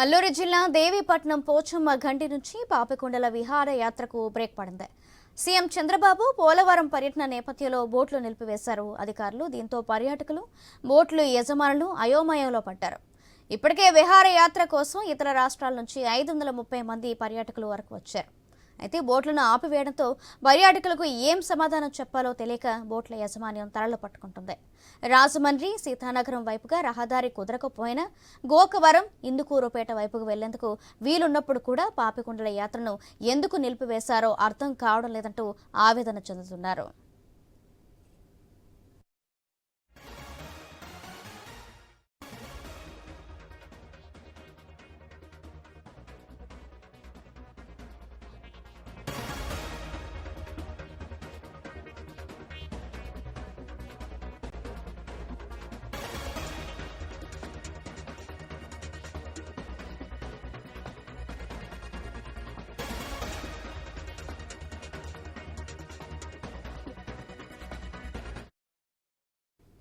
అల్లూరు జిల్లా దేవీపట్నం పోచమ్మ గండి నుంచి పాపికొండల విహారయాత్రకు బ్రేక్ పడింది. సీఎం చంద్రబాబు పోలవరం పర్యటన నేపథ్యంలో బోట్లు నిలిపివేశారు అధికారులు. దీంతో పర్యాటకులు, బోట్లు యజమానులు అయోమయంలో పడ్డారు. ఇప్పటికే విహారయాత్ర కోసం ఇతర రాష్ట్రాల నుంచి 530 మంది పర్యాటకులు వరకు వచ్చారు. అయితే బోట్లను ఆపివేయడంతో పర్యాటకులకు ఏం సమాధానం చెప్పాలో తెలియక బోట్ల యాజమాన్యం తలలు పట్టుకుంటుంది. రాజమండ్రి, సీతానగరం వైపుగా రహదారి కుదరకపోయినా గోకవరం, ఇందుకూరుపేట వైపుకు వెళ్లేందుకు వీలున్నప్పుడు కూడా పాపికొండల యాత్రను ఎందుకు నిలిపివేశారో అర్థం కావడం లేదంటూ ఆవేదన చెందుతున్నారు.